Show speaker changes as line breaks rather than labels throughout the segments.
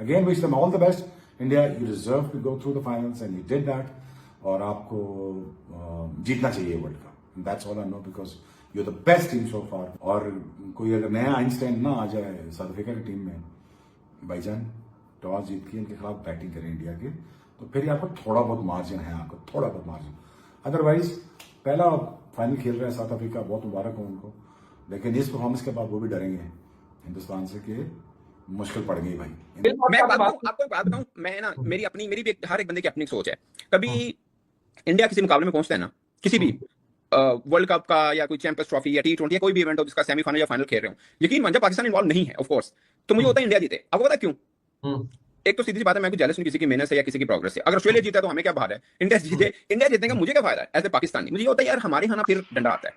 Again wish them all the best. India, you deserve to go through the finals and you did that. और आपको जीतना चाहिए world cup. That's all I know because you are the best team so far. और कोई अगर नया Einstein ना आ जाए साउथ अफ्रीका की टीम में, भाईजान टॉस जीत के इनके खिलाफ बैटिंग करें इंडिया के, तो फिर आपको थोड़ा बहुत मार्जिन है, आपको थोड़ा बहुत मार्जिन. अदरवाइज पहला फाइनल खेल रहे हैं साउथ अफ्रीका, बहुत मुबारक हो उनको. लेकिन इस परफॉर्मेंस के बाद वो भी डरेंगे हिंदुस्तान से कि मुश्किल पड़ गई भाई.
मैं आपको बात बताऊं, मैं ना मेरी भी हर एक बंदे की अपनी सोच है. कभी इंडिया किसी मुकाबले में पहुंचता है ना, किसी भी वर्ल्ड कप का या कोई चैंपियंस ट्रॉफी या T20 या कोई भी इवेंट हो जिसका सेमीफाइनल या फाइनल खेल रहे हो, यकीन मान, जब पाकिस्तान इन्वॉल्व नहीं है ऑफ कोर्स, तो मुझे होता है इंडिया जीते. आपको पता क्यों? एक तो सीधी सी बात है, मैं जेलस हूं किसी की मेहनत से या किसी की प्रोग्रेस से. अगर ऑस्ट्रेलिया जीता तो हमें क्या बात है, इंडिया जीतने का मुझे क्या फायदा है एज ए पाकिस्तानी. मुझे ये होता है यार हमारे यहाँ ना फिर डंडा आता है.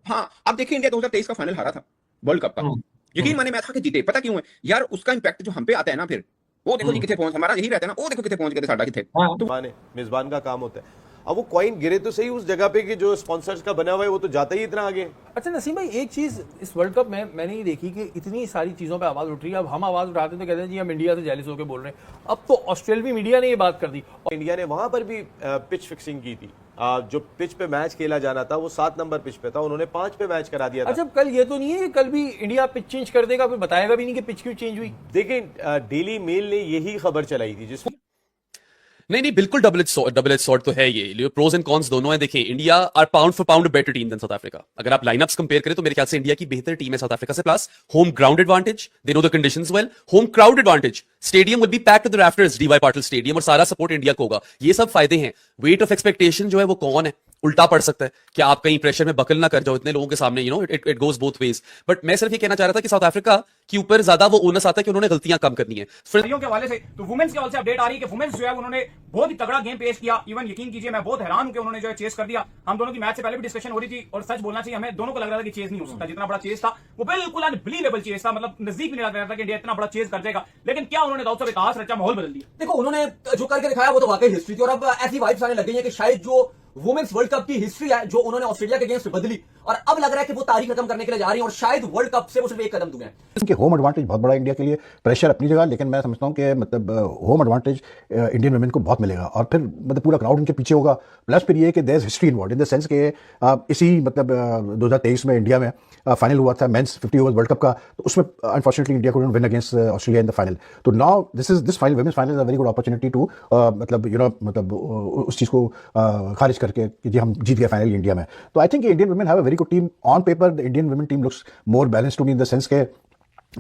हाँ
अब देखिए इंडिया 2023 का फाइनल हारा था वर्ल्ड कप का. यकीन माने मैं था कि जीते. पता क्यों है यार? उसका इंपैक्ट जो हम पे आता है ना, फिर वो देखो जी कितने पहुंच, हमारा यही रहता है ना, वो देखो कितने पहुंच गए साडा कितने.
तो मेजबान का काम होता है. अब वो कॉइन गिरे तो सही उस जगह पे कि जो स्पॉन्सर्स का बना हुआ है वो तो जाता ही इतना आगे.
अच्छा नसीम भाई, एक चीज इस वर्ल्ड कप में मैंने ये देखी कि इतनी सारी चीजों पे आवाज उठ रही है. अब हम आवाज उठाते तो कहते हैं जी हम इंडिया से जेलस होकर बोल रहे हैं. अब तो ऑस्ट्रेलियाई मीडिया ने ये बात कर दी.
इंडिया ने वहां पर भी पिच फिक्सिंग की थी. जो पिच पे मैच खेला जाना था वो 7 नंबर पिच पे था, उन्होंने 5 पे मैच करा दिया था.
अच्छा, कल ये तो नहीं है कि कल भी इंडिया पिच चेंज कर देगा, फिर बताएगा भी नहीं कि पिच क्यों चेंज हुई.
देखिए डेली मेल ने यही खबर चलाई थी जिसमें
नहीं बिल्कुल डबल एज सॉर्ड तो है ये. प्रोज एंड कॉन्स दोनों है. देखिए India are pound for pound better team than South Africa. अगर आप लाइनअप्स कंपेयर करें तो मेरे ख्याल से इंडिया की बेहतर टीम है साउथ अफ्रीका से. Plus home ground advantage, they know the conditions well. Home crowd advantage, stadium will be packed to the rafters, D Y Patil stadium, और सारा सपोर्ट इंडिया को होगा. ये सब फायदे हैं. वेट ऑफ एक्सपेक्टेशन जो है वो कौन है, उल्टा पड़ सकता है कि आप कहीं प्रेशर में बकल ना कर जाओ इतने लोगों के सामने. It goes both ways. But मैं सिर्फ ये कहना चाह रहा था कि साउथ अफ्रीका के ऊपर ज्यादा वो ओनस आता है कि उन्होंने गलतियां कम करनी है.
के हवाले से तो वुमेन्स के हवाले से अपडेट आ रही है कि वुमेन्स जो है उन्होंने बहुत ही तगड़ा गेम पेश किया. इवन यकीन कीजिए मैं बहुत हैरान हूं कि उन्होंने जो है चेस कर दिया. हम दोनों की मैच से पहले भी डिस्कशन हो रही थी, और सच बोलना चाहिए हमें दोनों को लग रहा था कि चेस नहीं हो सकता. जितना बड़ा चेस था वो बिल्कुल अनबिलीवेबल चेस था. मतलब नजदीक भी नहीं लग रहा था कि इंडिया इतना बड़ा चेस कर देगा. लेकिन क्या उन्होंने दाऊद साहब इतिहास रचा, माहौल बदल दिया.
देखो उन्होंने जो करके दिखाया वो तो वाकई हिस्ट्री थी. और अब ऐसी वाइब्स आने लग गई है कि शायद जो वुमेन्स वर्ल्ड कप की हिस्ट्री है जो उन्होंने ऑस्ट्रेलिया के अगेंस्ट बदली, और अब लग रहा है कि वो तारीख खत्म करने के लिए जा रही है, और शायद वर्ल्ड कप से वो सिर्फ एक कदम दूर है.
इनके होम एडवांटेज बहुत बड़ा इंडिया के लिए. प्रेशर अपनी जगह, लेकिन मैं समझता हूं कि मतलब होम एडवांटेज इंडियन वुमेन को बहुत मिलेगा. और फिर मतलब पूरा क्राउड उनके पीछे होगा. प्लस फिर ये कि there is history involved in the sense के इसी मतलब 2023 में इंडिया में फाइनल हुआ था मेंस 50 ओवर्स वर्ल्ड कप का. तो उसमें unfortunately India couldn't win against Australia in the final. तो now this final, women's final is a very good opportunity to मतलब उस चीज को खारिज करके कि जी हम जीत गए फाइनल इंडिया में. तो I think Indian women have a very good team. On paper the Indian women team looks more balanced to me in the sense के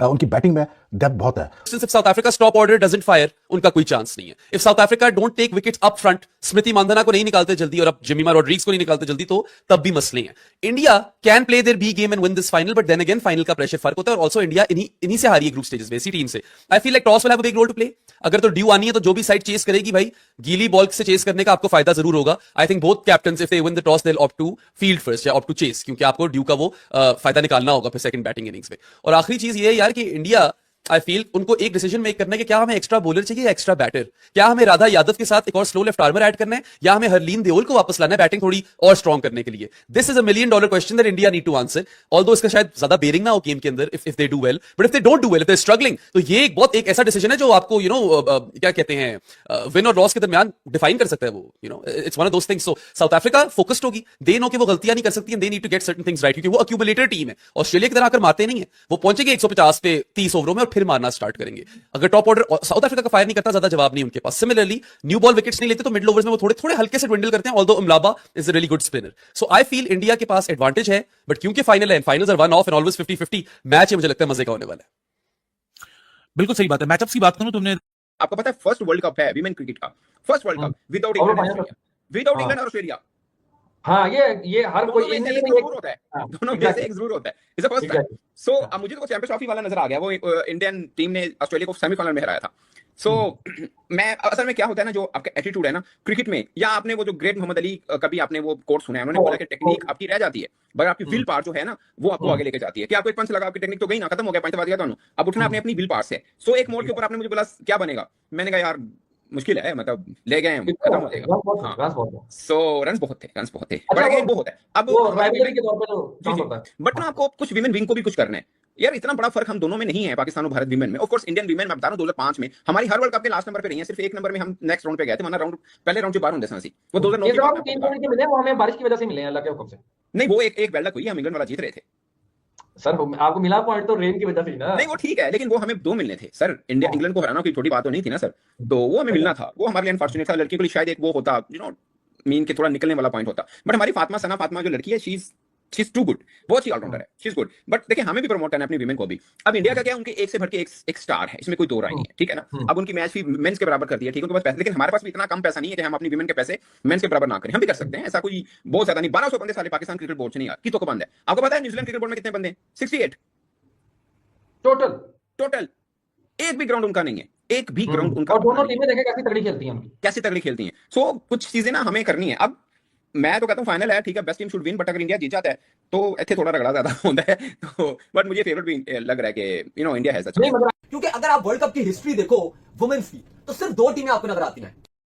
उनकी बैटिंग में डेप्थ बहुत है.
If South Africa's top order doesn't fire, उनका कोई chance नहीं है. If South Africa don't take wickets up front, स्मृति मांधाना को नहीं निकालते जल्दी और अब जिमीमा रॉड्रिग्स को नहीं निकालते जल्दी, तो तब भी मसले हैं. India can play their B game and win this final, but then again final का प्रेशर फर्क होता है. और ऑल्सो इंडिया इन्हीं से हारी है ग्रुप स्टेजेस में, इसी टीम से. I feel like toss will have a big role to play. अगर तो ड्यू आनी है तो जो भी साइड चेस करेगी भाई, गीली बॉल से चेस करने का आपको फायदा जरूर होगा. I think both captains if they win the toss they will opt to field first या ऑप्ट टू चेस, क्योंकि आपको ड्यू का वो फायदा निकालना होगा फिर सेकंड बैटिंग इनिंग्स में. और आखिरी चीज ये है यार कि इंडिया, आई फील उनको एक डिसीजन मेक करना है कि क्या हमें एक्स्ट्रा बॉलर चाहिए या एक्स्ट्रा बैटर. क्या हमें राधा यादव के साथ एक और स्लो लेफ्ट आर्मर ऐड करना है, या हमें हरलीन देओल को वापस लाना है बैटिंग थोड़ी और स्ट्रॉन्ग करने के लिए. This is $1 million question that India need to answer. Although इसका शायद ज्यादा बेरिंग ना हो गेम के अंदर if they do well, but if they don't do well, if they struggling, तो ये एक ऐसा डिसीजन है जो आपको क्या कहते हैं विन और लॉस के दरमियान डिफाइन कर सकता है. वो it's one of those things. So South Africa focused होगी, दे नो कि वो गलतियां नहीं कर सकती, they need to get certain things right, क्योंकि वो अक्यूमुलेटर टीम है. ऑस्ट्रेलिया की तरह आकर मारते नहीं है, वो पहुंचेंगे 150 पे 30 ओवरों में और फिर मारना स्टार्ट करेंगे. अगर टॉप ऑर्डर साउथ अफ्रीका का फायर नहीं करता, ज्यादा जवाब नहीं उनके पास. सिमिलरली न्यू बॉल विकेट्स नहीं लेते तो मिडिल ओवर्स में वो थोड़े थोड़े हल्के से ड्विंडल करते हैं. Although Mlaba is a really good spinner. So I feel India के पास एडवांटेज है, बट क्योंकि फाइनल है, finals are one off and always 50-50 match है, मुझे लगता है मजे का होने वाला है.
बिल्कुल सही बात है. मैचअप्स की बात करूं, तुमने
आपको पता है फर्स्ट वर्ल्ड कप है वीमेन क्रिकेट का, first world cup without England और ऑस्ट्रेलिया.
हाँ ये हर कोई
जरूर होता है, दोनों में से एक जरूर होता है. Is the first time. So अब मुझे तो चैंपियंस ट्रॉफी वाला नजर आ गया. वो इंडियन टीम ने ऑस्ट्रेलिया को सेमीफाइनल में हराया था. सो मैं असल में क्या होता है ना, जो आपका एटीट्यूड है ना क्रिकेट में, या आपने वो जो ग्रेट मोहम्मद अली कभी आपने वो कोट सुना है, उन्होंने बोला कि टेक्निक आपकी रह जाती है, बट आपकी विल पावर जो है ना वो आपको आगे लेके जाती है. कि आपको एक पंच लगा, आपकी टेक्निक तो गई ना, खत्म हो गया, पंच बात गया दोनों, अब उठना अपनी अपनी विल पावर से. सो एक मोड़ के ऊपर आपने मुझे बोला क्या बनेगा, मैंने कहा यार मुश्किल है, मतलब ले गए हम, खत्म हो जाएगा. सो रन्स बहुत थे, बट अगेन वो होता है. अब बट ना आपको कुछ विमेन विंग को भी कुछ करना है. यार इतना बड़ा फर्क हम दोनों में नहीं है, पाकिस्तान और भारत वीमेन में। ऑफ कोर्स इंडियन वीमेन मैं बता रहा हूं 2005 में हमारी हर वर्ल्ड कप में लास्ट नंबर पे रही है, सिर्फ एक नंबर में हम नेक्स्ट राउंड पे गए थे, वरना राउंड पहले राउंड से बाहर होंगे सी वो 2009
ये
के
सब
बाद
आपको 3 पॉइंट के मिले हैं, वो हमें बारिश की वजह से मिले हैं अल्लाह के हुक्म से।
नहीं वो एक वर्ल्ड कप हुई, हम इंग्लैंड वाला जीत रहे थे।
सर आपको मिला पॉइंट तो रेन की वजह से ही ना।
नहीं वो ठीक है, लेकिन वो हमें 2 मिलने थे सर। इंडिया इंग्लैंड को हराना कोई छोटी बात तो नहीं थी ना सर, तो वो हमें मिलना था, वो हमारे लिए अनफॉर्चुनेट था। लड़की के लिए शायद एक वो होता मीन के थोड़ा निकलने वाला पॉइंट होता, बट हमारी सना फातिमा जो लड़की है शी इज टू गुड, बहुत अच्छी ऑलराउंडर है, शी इज गुड। बट देखिए हमें भी प्रमोट करना है अपनी विमेन को भी। अब इंडिया का क्या है, उनके एक से भर के एक स्टार है, इसमें कोई दो राय नहीं है, ठीक है ना। अब उनकी मैच भी मेंस के बराबर कर दिया, ठीक है, उनके पास पैसे, लेकिन हमारे पास भी इतना कम पैसा नहीं है कि हम अपनी विमेन के पैसे मेंस के बराबर ना करें। हम भी कर सकते हैं, ऐसा कोई बहुत ज्यादा नहीं। 1200 बंदे साले पाकिस्तान क्रिकेट बोर्ड से नहीं यार, कितों को बंद है। आपको पता है न्यूजीलैंड क्रिकेट बोर्ड में कितने बंदे हैं? 68 टोटल। एक भी ग्राउंड उनका नहीं है, एक भी ग्राउंड उनका।
और दोनों टीमें देखें कैसी तगड़ी खेलती हैं उनकी,
कैसे तगड़ी खेलती हैं। सो कुछ चीजें ना हमें करनी है। अब मैं तो कहता हूं फाइनल है, ठीक है, best team should win, but अगर इंडिया जीत जाता है तो इतने थोड़ा रगड़ा ज्यादा होता है, तो बट मुझे फेवरेट भी लग रहा है कि इंडिया है सच।
क्योंकि अगर आप वर्ल्ड कप की हिस्ट्री देखो वुमेन्स की, तो सिर्फ 2 टीमें आपको नजर आती हैं,